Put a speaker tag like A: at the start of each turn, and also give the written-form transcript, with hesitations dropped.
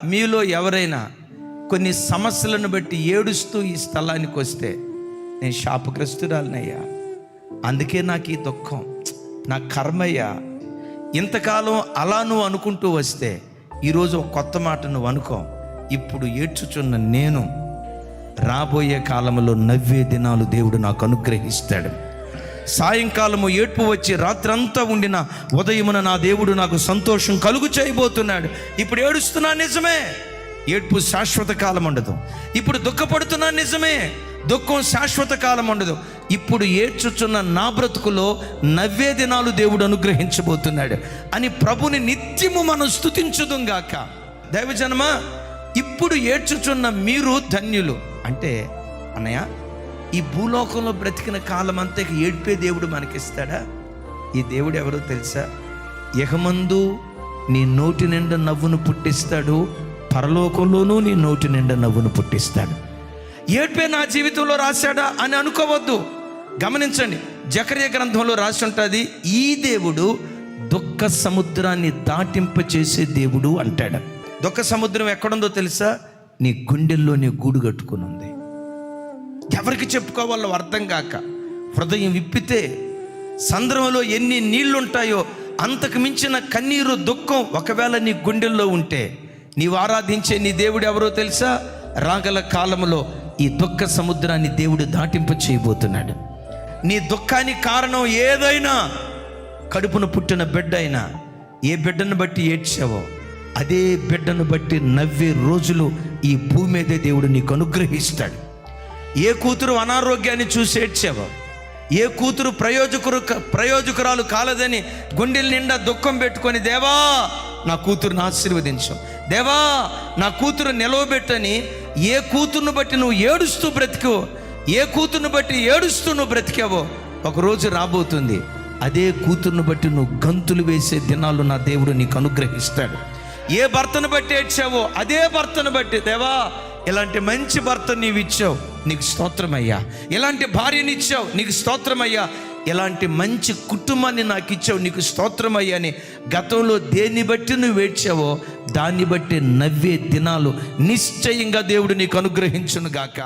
A: మీలో ఎవరైనా కొన్ని సమస్యలను బట్టి ఏడుస్తూ ఈ స్థలానికి వస్తే, నేను శాపగ్రస్తురాలనయ్యా, అందుకే నాకు ఈ దుఃఖం, నా కర్మయ్యా, ఇంతకాలం అలా నువ్వు అనుకుంటూ వస్తే ఈరోజు ఒక కొత్త మాట నువ్వు అనుకో. ఇప్పుడు ఏడ్చుచున్న నేను రాబోయే కాలంలో నవ్వే దినాలు దేవుడు నాకు అనుగ్రహిస్తాడు. సాయంకాలము ఏడ్పు వచ్చి రాత్రంతా ఉండిన ఉదయమున నా దేవుడు నాకు సంతోషం కలుగు చేయబోతున్నాడు. ఇప్పుడు ఏడుస్తున్నా నిజమే, ఏడ్పు శాశ్వత కాలం ఉండదు. ఇప్పుడు దుఃఖపడుతున్నా నిజమే, దుఃఖం శాశ్వత కాలం ఉండదు. ఇప్పుడు ఏడ్చుచున్న నా బ్రతుకులో నవ్వే దినాలు దేవుడు అనుగ్రహించబోతున్నాడు అని ప్రభుని నిత్యము మనం స్తుతించుదుంగాక. దైవజనమా, ఇప్పుడు ఏడ్చుచున్న మీరు ధన్యులు. అంటే అన్నయ్య, ఈ భూలోకంలో బ్రతికిన కాలం అంతా ఏడ్పే దేవుడు మనకిస్తాడా? ఈ దేవుడు ఎవరో తెలుసా? యెహమందు నీ నోటి నిండా నవ్వును పుట్టిస్తాడు, పరలోకంలోనూ నీ నోటి నిండా నవ్వును పుట్టిస్తాడు. ఏడ్పే నా జీవితంలో రాశాడా అని అనుకోవద్దు. గమనించండి, జకర్యా గ్రంథంలో రాసి ఉంటుంది, ఈ దేవుడు దుఃఖ సముద్రాన్ని దాటింపచేసే దేవుడు అంటాడు. దుఃఖ సముద్రం ఎక్కడుందో తెలుసా? నీ గుండెల్లో నీ గూడు కట్టుకుని ఉంది. ఎవరికి చెప్పుకోవాలో అర్థం కాక హృదయం విప్పితే సంద్రంలో ఎన్ని నీళ్లుంటాయో అంతకు మించిన కన్నీరు, దుఃఖం ఒకవేళ నీ గుండెల్లో ఉంటే నీవు ఆరాధించే నీ దేవుడు ఎవరో తెలుసా? రాగల కాలంలో ఈ దుఃఖ సముద్రాన్ని దేవుడు దాటింప చేయబోతున్నాడు. నీ దుఃఖానికి కారణం ఏదైనా, కడుపున పుట్టిన బిడ్డ అయినా, ఏ బిడ్డను బట్టి ఏడ్చావో అదే బిడ్డను బట్టి నవ్వే రోజులు ఈ భూమి మీదే దేవుడు నీకు అనుగ్రహిస్తాడు. ఏ కూతురు అనారోగ్యాన్ని చూసి ఏడ్చావో, ఏ కూతురు ప్రయోజకురాలు కాలదని గుండెల నిండా దుఃఖం పెట్టుకొని, దేవా నా కూతురుని ఆశీర్వదించు, దేవా నా కూతురు నిలవబెట్టని ఏ కూతురును బట్టి నువ్వు ఏడుస్తూ బ్రతికో, ఏ కూతురును బట్టి ఏడుస్తూ నువ్వు బ్రతికావో, ఒకరోజు రాబోతుంది అదే కూతురును బట్టి నువ్వు గంతులు వేసే దినాలు నా దేవుడు నీకు అనుగ్రహిస్తాడు. ఏ భర్తను బట్టి ఏడ్చావో అదే భర్తను బట్టి, దేవా ఇలాంటి మంచి భర్త నీవు ఇచ్చావు, నీకు స్తోత్రమయ్యా, ఇలాంటి భార్యని ఇచ్చావు, నీకు స్తోత్రమయ్యా, ఇలాంటి మంచి కుటుంబాన్ని నాకు ఇచ్చావు, నీకు స్తోత్రమయ్యా అని గతంలో దేన్ని బట్టి నువ్వు ఏడ్చావో దాన్ని బట్టి నవ్వే దినాలు నిశ్చయంగా దేవుడు నీకు అనుగ్రహించును గాక.